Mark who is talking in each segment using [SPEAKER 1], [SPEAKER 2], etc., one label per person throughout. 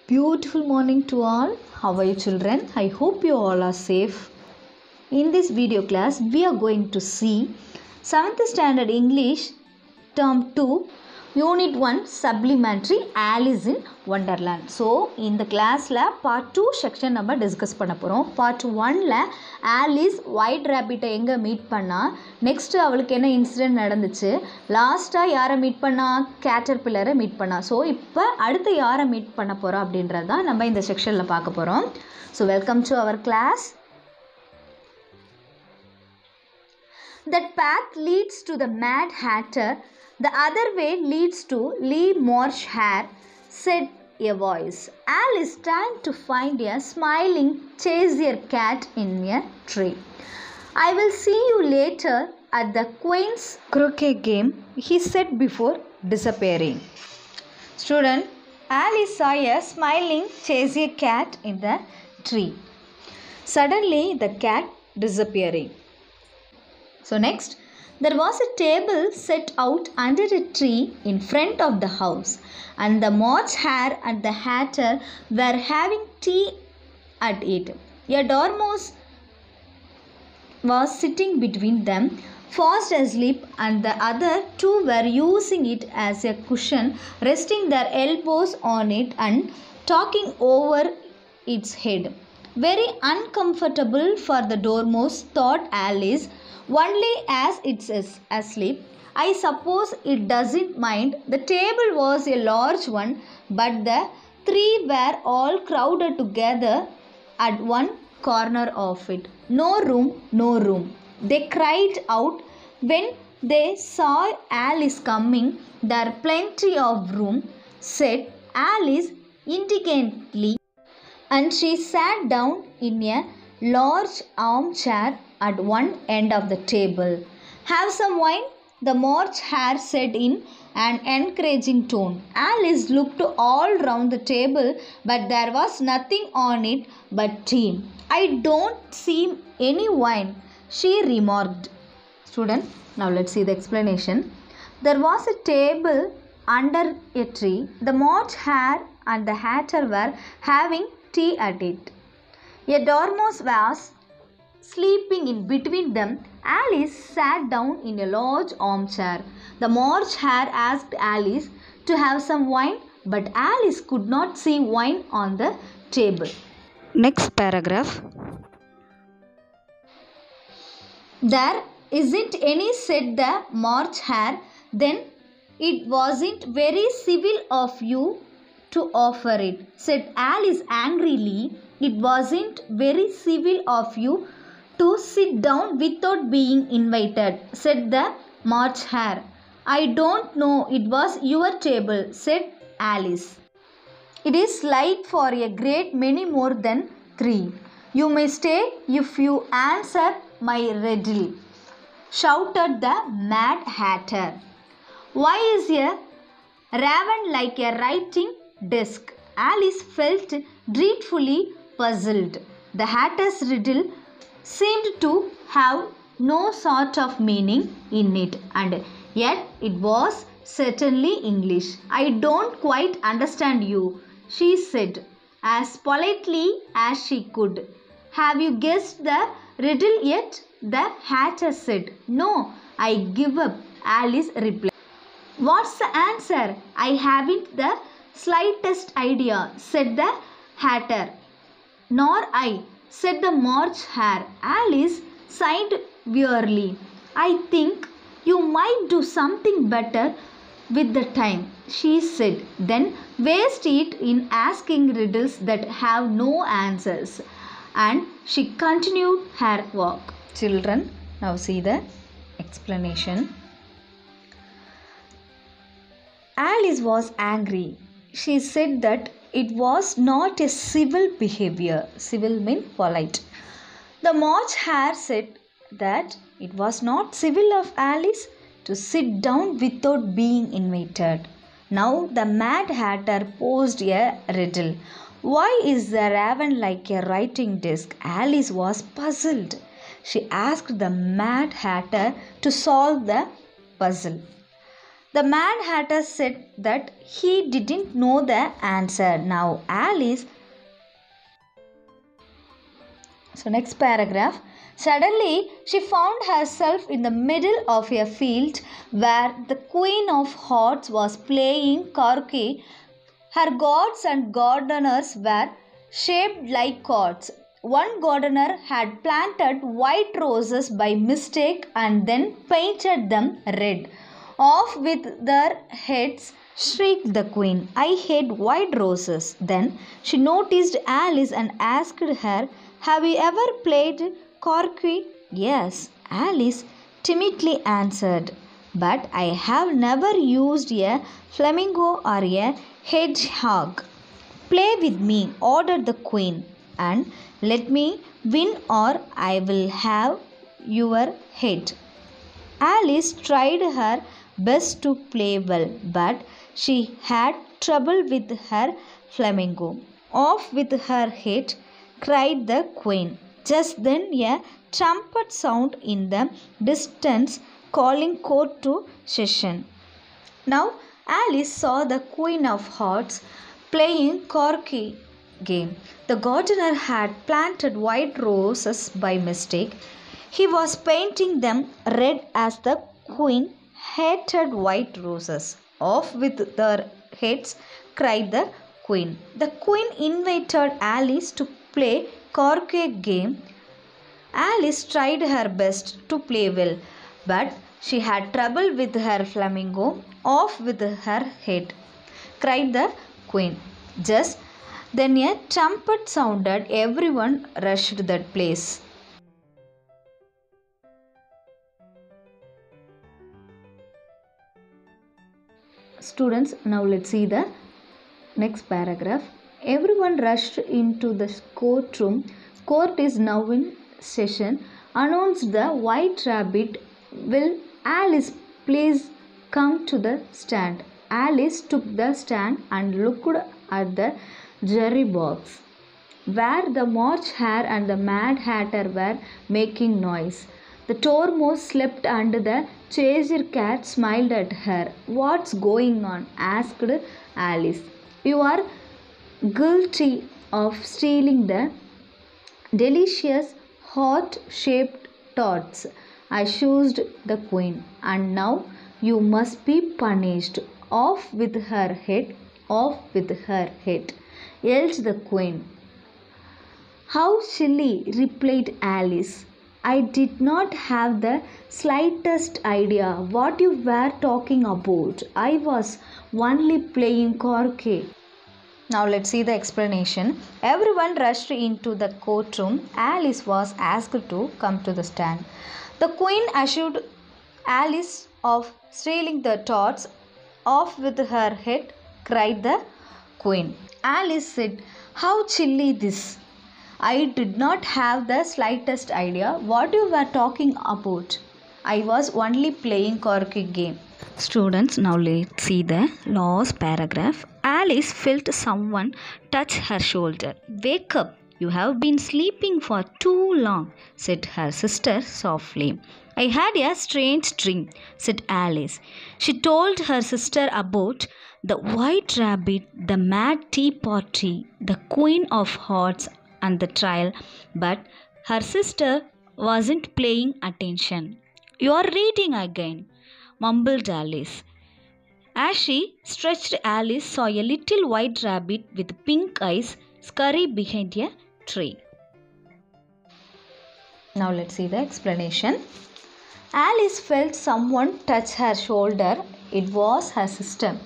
[SPEAKER 1] Beautiful morning to all. How are you children? I hope you all are safe. In this video class, we are going to see 7th Standard English Term 2 Unit 1 Supplementary Alice in Wonderland. So, in the class la part 2 section நம்ம discuss பண்ண போறோம். Part 1 ல Alice White Rabbit எங்க meet பண்ணா, next அவளுக்கு என்ன incident நடந்துச்சு, லாஸ்டா யாரை மீட் பண்ணா, கேட்டர்பில்லரை மீட் பண்ணா. ஸோ இப்போ அடுத்து யாரை மீட் பண்ண போறோம் அப்படின்றது தான் நம்ம இந்த செக்ஷனில் பார்க்க போகிறோம். So welcome to our class. That path leads to the Mad Hatter. The other way leads to Lee Marsh Hare, said a voice. Alice turned to find a smiling Cheshire cat in a tree. I will see you later at the Queen's croquet game, he said before disappearing. Student, Alice saw a smiling Cheshire cat in the tree. Suddenly, the cat disappearing. So next, there was a table set out under a tree in front of the house, and the March Hare and the Hatter were having tea at it. A dormouse was sitting between them, fast asleep, and the other two were using it as a cushion, resting their elbows on it and talking over its head. Very uncomfortable for the dormouse, thought Alice. Only as it's asleep. I suppose it doesn't mind. The table was a large one, but the three were all crowded together at one corner of it. No room, no room, they cried out when they saw Alice coming. There plenty of room, said Alice indignantly, and she sat down in a large armchair at one end of the table. Have some wine? The March Hare said in an encouraging tone. Alice looked all round the table, but there was nothing on it but tea. I don't see any wine, she remarked. Student, now let's see the explanation. There was a table under a tree. The March Hare and the Hatter were having tea at it. A dormouse was sleeping in between them. Alice sat down in a large armchair. The March Hare asked Alice to have some wine, but Alice could not see wine on the table. Next paragraph. There isn't any, said the March Hare. Then it wasn't very civil of you to offer it, said Alice angrily. It wasn't very civil of you to sit down without being invited, said the March Hare. I don't know, it was your table, said Alice. It is light for a great many more than three. You may stay if you answer my riddle, shouted the Mad Hatter. Why is a raven like a writing desk? Alice felt dreadfully puzzled. The Hatter's riddle seemed to have no sort of meaning in it, and yet it was certainly English. I don't quite understand you, she said, as politely as she could. Have you guessed the riddle yet? The Hatter said. No, I give up, Alice replied. What's the answer? I haven't the slightest idea, said the Hatter. Nor I, said the March Hare. Alice sighed wearily. I think you might do something better with the time, she said. Then waste it in asking riddles that have no answers. And she continued her walk. Children, now see the explanation. Alice was angry. She said that it was not a civil behavior. Civil means polite. The March Hare said that it was not civil of Alice to sit down without being invited. Now the Mad Hatter posed a riddle. Why is the raven like a writing desk? Alice was puzzled. She asked the Mad Hatter to solve the puzzle. The Mad Hatter said that he didn't know the answer. Now Alice. So next paragraph. Suddenly she found herself in the middle of a field where the Queen of Hearts was playing croquet. Her gods and gardeners were shaped like gods. One gardener had planted white roses by mistake and then painted them red. Off with their heads, shrieked the queen. I hate white roses. Then she noticed Alice and asked her, have you ever played croquet? Yes, Alice timidly answered. But I have never used a flamingo or a hedgehog. Play with me, ordered the queen, and let me win or I will have your head. Alice tried her best to play well, but she had trouble with her flamingo. Off with her head, cried the queen. Just then a trumpet sounded in the distance, calling court to session. Now Alice saw the Queen of Hearts playing croquet game. The gardener had planted white roses by mistake. He was painting them red as the queen hated white roses. Off with their heads, cried the queen. The queen invited Alice to play croquet game. Alice tried her best to play well, but she had trouble with her flamingo. Off with her head, cried the queen. Just then a trumpet sounded. Everyone rushed that place. Students, now let's see the next paragraph. Everyone rushed into the courtroom. Court is now in session. Announced the white rabbit. Will Alice please come to the stand? Alice took the stand and looked at the jury box, where the March Hare and the Mad Hatter were making noise. The Tormoise slept and the Cheshire Cat smiled at her. What's going on? Asked Alice. You are guilty of stealing the delicious heart-shaped tarts, accused the queen, and now you must be punished. Off with her head, off with her head, yelled the queen. How silly, replied Alice. I did not have the slightest idea what you were talking about. I was only playing croquet. Now let's see the explanation. Everyone rushed into the courtroom. Alice was asked to come to the stand. The queen assured Alice of stealing the tarts. Off with her head, cried the queen. Alice said, how chilly this. I did not have the slightest idea what you were talking about. I was only playing croquet game. Students, now let's see the last paragraph. Alice felt someone touch her shoulder. Wake up, you have been sleeping for too long, said her sister softly. I had a strange dream, said Alice. She told her sister about the white rabbit, the mad tea party, the Queen of Hearts, and the trial, but her sister wasn't paying attention. You are reading again, mumbled Alice. As she stretched, Alice saw a little white rabbit with pink eyes scurry behind a tree. Now let's see the explanation. Alice felt someone touch her shoulder. It was her sister.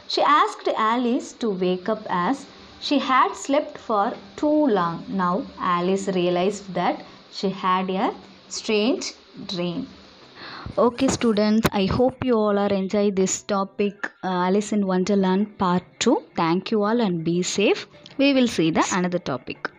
[SPEAKER 1] She asked Alice to wake up as she had slept for too long. Now Alice realized that she had a strange dream. Okay students, I hope you all are enjoy this topic, Alice in Wonderland part 2. Thank you all and be safe. We will see the another topic.